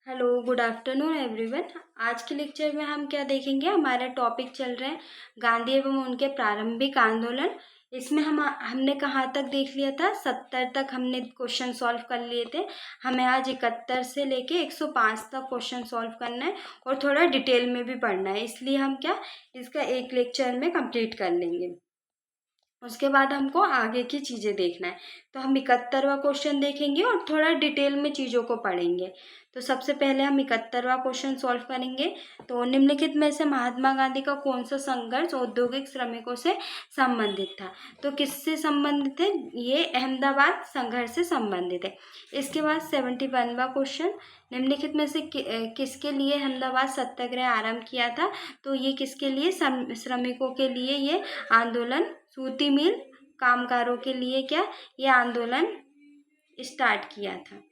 Hello, good afternoon everyone. आज के lecture में हम क्या देखेंगे, हमारा टॉपिक चल रहा है गांधी एवं उनके प्रारंभिक आंदोलन। इसमें हमने कहाँ तक देख लिया था, 70 तक हमने क्वेश्चन सॉल्व कर लिए थे। हमें आज 71 से लेके 105 तक क्वेश्चन सॉल्व करना है और थोड़ा डिटेल में भी पढ़ना है, इसलिए हम इसका एक लेक्चर में कंप्लीट कर लेंगे। उसके बाद हमको आगे की चीज़ें देखना है, तो हम 71वां क्वेश्चन देखेंगे और थोड़ा डिटेल में चीज़ों को पढ़ेंगे। तो सबसे पहले हम 71वां क्वेश्चन सॉल्व करेंगे। तो निम्नलिखित में से महात्मा गांधी का कौन सा संघर्ष औद्योगिक श्रमिकों से संबंधित था? तो किससे संबंधित है? ये अहमदाबाद संघर्ष से संबंधित है। इसके बाद 71वां क्वेश्चन, निम्नलिखित में से किसके लिए अहमदाबाद सत्याग्रह आरंभ किया था? तो ये किसके लिए? श्रमिकों के लिए ये आंदोलन, सूती मिल कामगारों के लिए ये आंदोलन स्टार्ट किया था।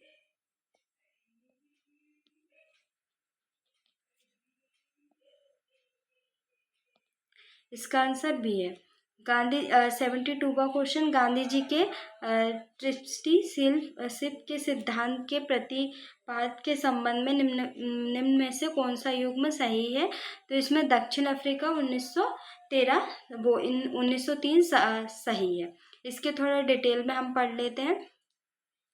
इसका आंसर भी है गांधी। 72वां क्वेश्चन, गांधी जी के ट्रस्टीशिप के सिद्धांत के प्रतिपाद के संबंध में निम्न में से कौन सा युग्म सही है? तो इसमें दक्षिण अफ्रीका 1903 1903 सही है। इसके थोड़ा डिटेल में हम पढ़ लेते हैं।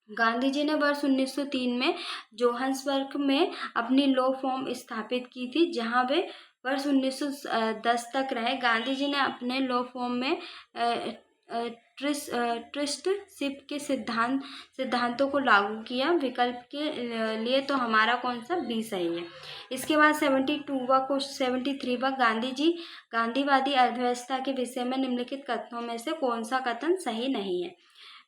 गांधी जी ने वर्ष 1903 में जोहान्सबर्ग में अपनी लॉ फॉर्म स्थापित की थी, जहां वे वर्ष 1910 तक रहे। गांधी जी ने अपने लॉ फॉर्म में ट्रस्टीशिप के सिद्धांतों को लागू किया। विकल्प के लिए तो हमारा कौन सा बी सही है। इसके बाद 73वां, गांधी जी गांधीवादी अर्थव्यवस्था के विषय में निम्नलिखित कथनों में से कौन सा कथन सही नहीं है?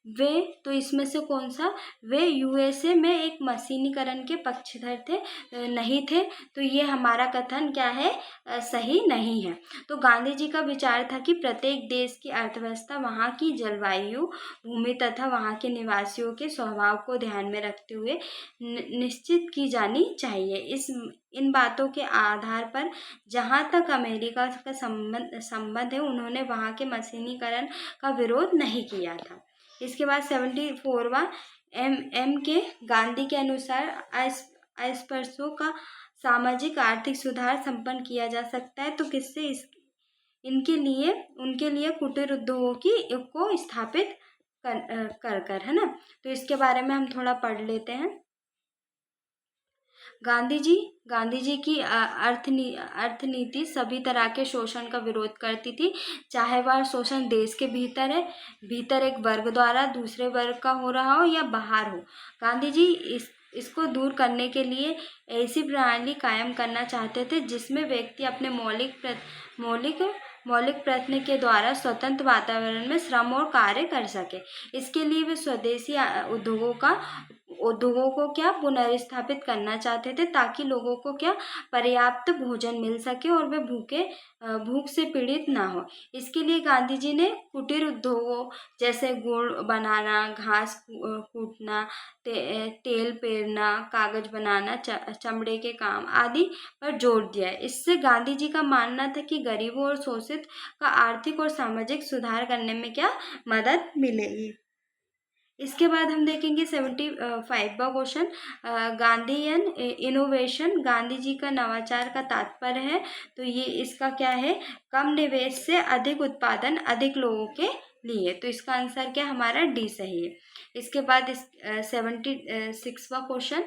वे, तो इसमें से कौन सा? वे यूएसए में एक मशीनीकरण के पक्षधर थे, नहीं थे। तो ये हमारा कथन क्या है? सही नहीं है। तो गांधी जी का विचार था कि प्रत्येक देश की अर्थव्यवस्था वहाँ की जलवायु, भूमि तथा वहाँ के निवासियों के स्वभाव को ध्यान में रखते हुए निश्चित की जानी चाहिए। इन बातों के आधार पर जहाँ तक अमेरिका का संबंध है, उन्होंने वहाँ के मशीनीकरण का विरोध नहीं किया था। इसके बाद 74वां, एम के गांधी के अनुसार अस्पृश्यों का सामाजिक आर्थिक सुधार संपन्न किया जा सकता है। तो किससे? उनके लिए कुटीर उद्योगों को स्थापित कर है ना। तो इसके बारे में हम थोड़ा पढ़ लेते हैं। गांधी जी की अर्थनीति सभी तरह के शोषण का विरोध करती थी, चाहे वह शोषण देश के भीतर एक वर्ग द्वारा दूसरे वर्ग का हो रहा हो या बाहर हो। गांधी जी इसको दूर करने के लिए ऐसी प्रणाली कायम करना चाहते थे जिसमें व्यक्ति अपने मौलिक प्रयत्न के द्वारा स्वतंत्र वातावरण में श्रम और कार्य कर सके। इसके लिए वे स्वदेशी उद्योगों को पुनर्स्थापित करना चाहते थे, ताकि लोगों को पर्याप्त भोजन मिल सके और वे भूख से पीड़ित ना हो। इसके लिए गांधी जी ने कुटीर उद्योगों जैसे गुड़ बनाना, घास कूटना, तेल पेरना, कागज बनाना, चमड़े के काम आदि पर जोर दिया है। इससे गांधी जी का मानना था कि गरीबों और शोषित का आर्थिक और सामाजिक सुधार करने में मदद मिलेगी। इसके बाद हम देखेंगे 75वां question, Gandhian innovation, Gandhi ji का नवाचार का तात्पर्य है। तो ये इसका क्या है? कम निवेश से अधिक उत्पादन, अधिक लोगों के लिए। तो इसका आंसर क्या? हमारा डी सही है। इसके बाद 76वां क्वेश्चन,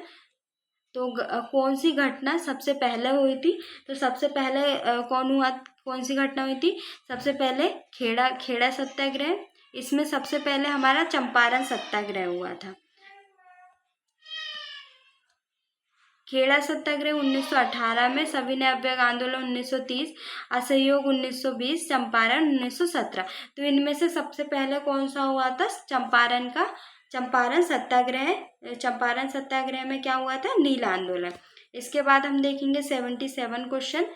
तो कौन सी घटना सबसे पहले हुई थी? तो सबसे पहले कौन सी घटना हुई थी? सबसे पहले खेड़ा सत्याग्रह। इसमें सबसे पहले हमारा चंपारण सत्याग्रह हुआ था। खेड़ा सत्याग्रह 1918 में, सविनय अवज्ञा आंदोलन 1930, असहयोग 1920, चंपारण 1917। तो इनमें से सबसे पहले कौन सा हुआ था? चंपारण सत्याग्रह। चंपारण सत्याग्रह में क्या हुआ था? नील आंदोलन। इसके बाद हम देखेंगे 77 क्वेश्चन,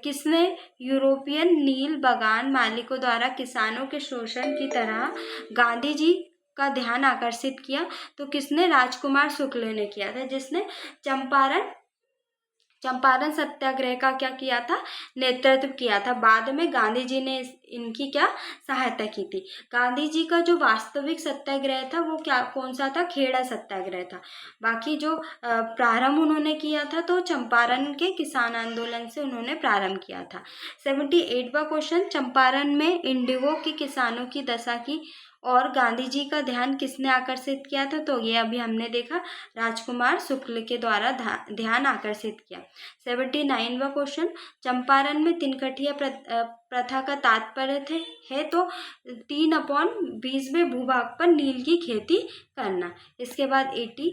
किसने यूरोपियन नील बागान मालिकों द्वारा किसानों के शोषण की तरह गांधी जी का ध्यान आकर्षित किया? तो किसने? राजकुमार शुक्ल ने किया था, जिसने चंपारण चंपारण सत्याग्रह का क्या किया था, नेतृत्व किया था। बाद में गांधी जी ने इनकी क्या सहायता की थी। गांधी जी का जो वास्तविक सत्याग्रह था वो क्या कौन सा था, खेड़ा सत्याग्रह था। बाकी जो प्रारंभ उन्होंने किया था तो चंपारण के किसान आंदोलन से उन्होंने प्रारंभ किया था। 78वां क्वेश्चन, चंपारण में इंडिगो के किसानों की दशा की और गांधी जी का ध्यान किसने आकर्षित किया था, तो ये अभी हमने देखा, राजकुमार शुक्ल के द्वारा ध्यान आकर्षित किया। 79वां क्वेश्चन, चंपारण में तिनकठिया प्रथा का तात्पर्य है तो 3/20वें भूभाग पर नील की खेती करना। इसके बाद 80,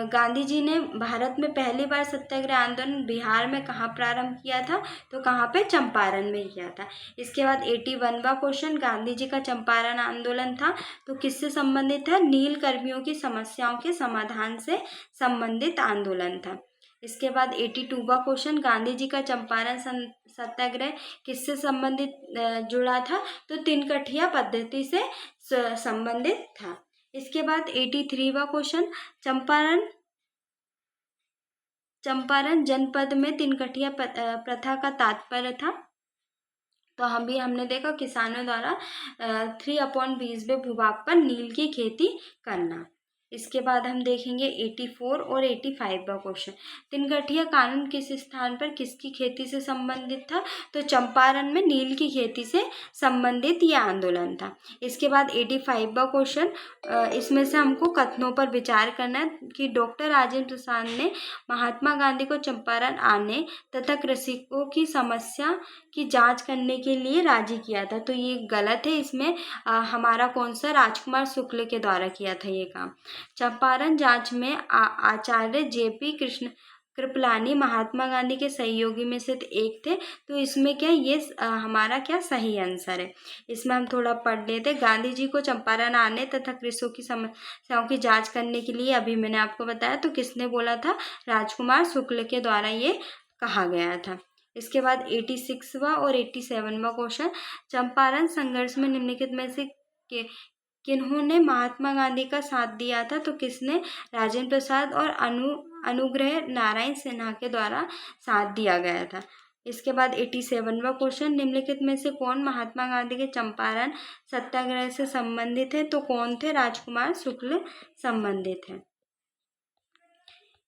गांधी जी ने भारत में पहली बार सत्याग्रह आंदोलन बिहार में कहाँ प्रारंभ किया था, तो कहाँ पे, चंपारण में किया था। इसके बाद 81वां क्वेश्चन, गांधी जी का चंपारण आंदोलन था तो किससे संबंधित था, नील कर्मियों की समस्याओं के समाधान से संबंधित आंदोलन था। इसके बाद 82वां क्वेश्चन, गांधी जी का चंपारण सत्याग्रह किससे संबंधित जुड़ा था, तो तिनकठिया पद्धति से संबंधित था। इसके बाद 83वां क्वेश्चन, चंपारण जनपद में तिनकठिया प्रथा का तात्पर्य था, तो हमने देखा किसानों द्वारा 3/20वें भूभाग पर नील की खेती करना। इसके बाद हम देखेंगे 84 और 85वां क्वेश्चन, तिनकठिया कानून किस स्थान पर किसकी खेती से संबंधित था, तो चंपारण में नील की खेती से संबंधित यह आंदोलन था। इसके बाद 85वां क्वेश्चन, इसमें से हमको कथनों पर विचार करना है कि डॉक्टर राजेंद्र प्रसाद ने महात्मा गांधी को चंपारण आने तथा कृषकों की समस्या की जांच करने के लिए राजी किया था, तो ये गलत है। इसमें हमारा कौन सा, राजकुमार शुक्ल के द्वारा किया था ये काम। चंपारण जांच में आचार्य जेपी कृष्ण कृपलानी महात्मा गांधी के सहयोगी में से एक थे, तो इसमें क्या ये हमारा क्या सही आंसर है। इसमें हम थोड़ा पढ़ लेते। गांधी जी को चंपारण आने तथा कृषकों की समस्याओं की जांच करने के लिए अभी मैंने आपको बताया, तो किसने बोला था, राजकुमार शुक्ल के द्वारा ये कहा गया था। इसके बाद 86वां और 87वां क्वेश्चन, चंपारण संघर्ष में निम्नलिखित में से किन्होंने महात्मा गांधी का साथ दिया था, तो किसने, राजेंद्र प्रसाद और अनुग्रह नारायण सिन्हा के द्वारा साथ दिया गया था। इसके बाद 87वां क्वेश्चन, निम्नलिखित में से कौन महात्मा गांधी के चंपारण सत्याग्रह से संबंधित है, तो कौन थे, राजकुमार शुक्ल संबंधित है।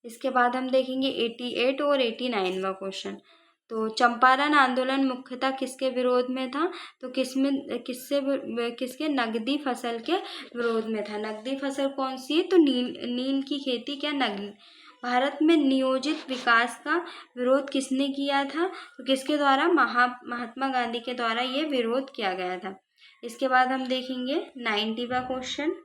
इसके बाद हम देखेंगे 88 और 89वां क्वेश्चन, तो चंपारण आंदोलन मुख्यतः किसके विरोध में था, तो किसके नगदी फसल के विरोध में था। नगदी फसल कौन सी है, तो नील की खेती क्या नगदी। भारत में नियोजित विकास का विरोध किसने किया था, तो किसके द्वारा, महात्मा गांधी के द्वारा ये विरोध किया गया था। इसके बाद हम देखेंगे 90वां क्वेश्चन,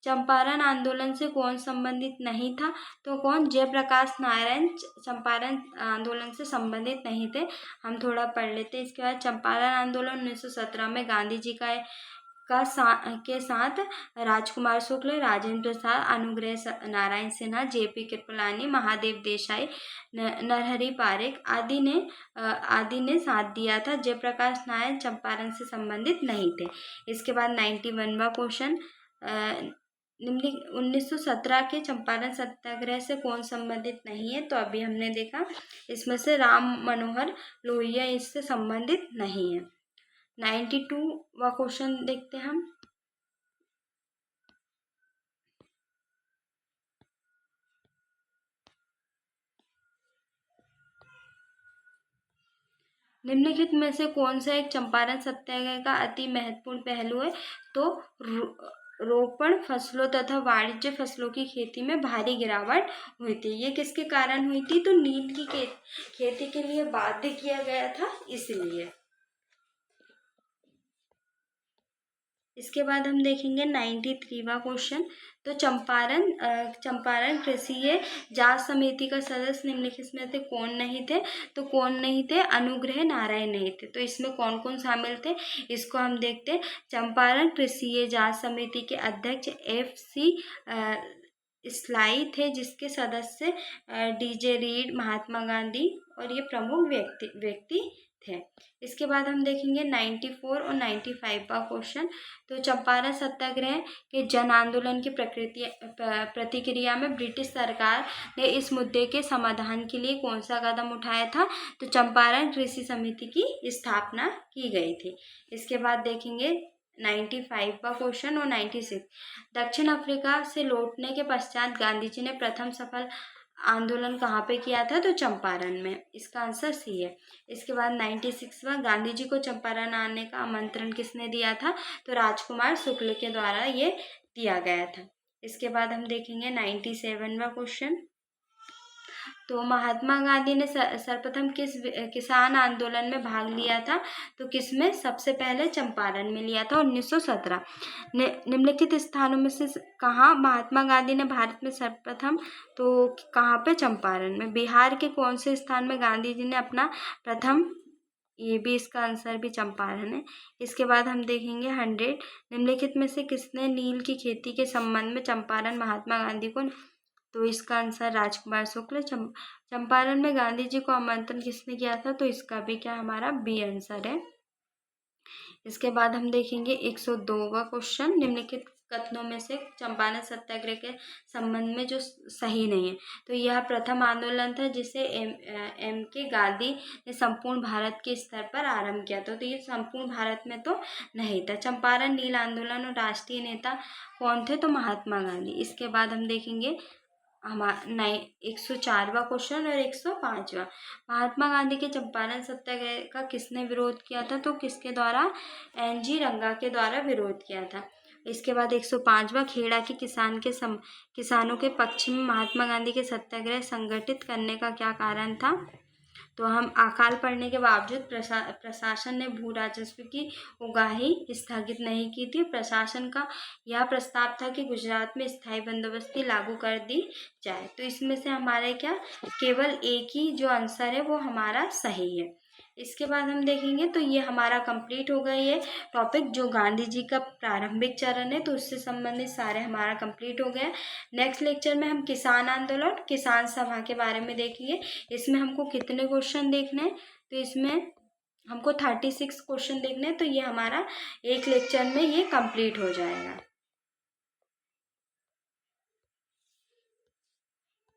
चंपारण आंदोलन से कौन संबंधित नहीं था, तो कौन, जयप्रकाश नारायण चंपारण आंदोलन से संबंधित नहीं थे। हम थोड़ा पढ़ लेते हैं। इसके बाद चंपारण आंदोलन 1917 में गांधी जी के साथ राजकुमार शुक्ल, राजेंद्र प्रसाद, अनुग्रह नारायण सिन्हा, जेपी कृपलानी, महादेव देसाई, नरहरि पारेख आदि ने साथ दिया था। जयप्रकाश नारायण चंपारण से संबंधित नहीं थे। इसके बाद 91वां क्वेश्चन, 1917 के चंपारण सत्याग्रह से कौन संबंधित नहीं है, तो अभी हमने देखा, इसमें से राम मनोहर लोहिया इससे संबंधित नहीं है। 92वां क्वेश्चन देखते हैं हम, निम्नलिखित में से कौन सा एक चंपारण सत्याग्रह का अति महत्वपूर्ण पहलू है, तो रोपण फसलों तथा वाणिज्य फसलों की खेती में भारी गिरावट हुई थी। ये किसके कारण हुई थी, तो नील की खेती के लिए बाध्य किया गया था, इसलिए। इसके बाद हम देखेंगे 93वां क्वेश्चन, तो चंपारण कृषि जांच समिति का सदस्य निम्नलिखित में से कौन नहीं थे, तो कौन नहीं थे, अनुग्रह नारायण नहीं थे। तो इसमें कौन कौन शामिल थे, इसको हम देखते हैं। चंपारण कृषि जांच समिति के अध्यक्ष FC स्लाई थे, जिसके सदस्य DJ रीड, महात्मा गांधी और ये प्रमुख व्यक्ति थे। इसके बाद हम देखेंगे 94 और 95 का क्वेश्चन। तो चंपारण सत्याग्रह के जन आंदोलन की प्रतिक्रिया में ब्रिटिश सरकार ने इस मुद्दे के समाधान के लिए कौन सा कदम उठाया था? तो चंपारण कृषि समिति की स्थापना की गई थी। इसके बाद देखेंगे 95 का क्वेश्चन और 96। दक्षिण अफ्रीका से लौटने के पश्चात गांधी जी ने प्रथम सफल आंदोलन कहाँ पे किया था? तो चंपारण में। इसका आंसर सी है। इसके बाद 96वां, गांधी जी को चंपारण आने का आमंत्रण किसने दिया था? तो राजकुमार शुक्ल के द्वारा ये दिया गया था। इसके बाद हम देखेंगे 97वां क्वेश्चन। तो महात्मा गांधी ने सर्वप्रथम किस किसान आंदोलन में भाग लिया था? तो किसमें? सबसे पहले चंपारण में लिया था 1917। निम्नलिखित स्थानों में से कहाँ महात्मा गांधी ने भारत में सर्वप्रथम? तो कहाँ पे? चंपारण में। बिहार के कौन से स्थान में गांधी जी ने अपना प्रथम? ये भी इसका आंसर भी चंपारण है। इसके बाद हम देखेंगे 100। निम्नलिखित में से किसने नील की खेती के संबंध में चंपारण महात्मा गांधी को? तो इसका आंसर राजकुमार शुक्ल। चंपारण में गांधी जी को आमंत्रण किसने किया था? तो इसका भी क्या हमारा बी आंसर है। इसके बाद हम देखेंगे 102वां क्वेश्चन। निम्नलिखित कथनों में से चंपारण सत्याग्रह के संबंध में जो सही नहीं है? तो यह प्रथम आंदोलन था जिसे एम के गांधी ने संपूर्ण भारत के स्तर पर आरंभ किया था। तो ये संपूर्ण भारत में तो नहीं था। चंपारण नील आंदोलन और राष्ट्रीय नेता कौन थे? तो महात्मा गांधी। इसके बाद हम देखेंगे 104वां क्वेश्चन और 105वां। महात्मा गांधी के चंपारण सत्याग्रह का किसने विरोध किया था? तो किसके द्वारा? NG रंगा के द्वारा विरोध किया था। इसके बाद 105वां, खेड़ा के किसानों के पक्ष में महात्मा गांधी के सत्याग्रह संगठित करने का क्या कारण था? तो हम अकाल पड़ने के बावजूद प्रशासन ने भू राजस्व की उगाही स्थगित नहीं की थी। प्रशासन का यह प्रस्ताव था कि गुजरात में स्थायी बंदोबस्ती लागू कर दी जाए। तो इसमें से हमारे क्या केवल एक ही जो आंसर है वो हमारा सही है। इसके बाद हम देखेंगे तो ये हमारा कंप्लीट हो गया ये टॉपिक जो गांधी जी का प्रारंभिक चरण है, तो उससे संबंधित सारे हमारा कंप्लीट हो गया। नेक्स्ट लेक्चर में हम किसान आंदोलन, किसान सभा के बारे में देखेंगे। इसमें हमको कितने क्वेश्चन देखने हैं? तो इसमें हमको 36 क्वेश्चन देखने हैं। तो ये हमारा एक लेक्चर में ये कंप्लीट हो जाएगा।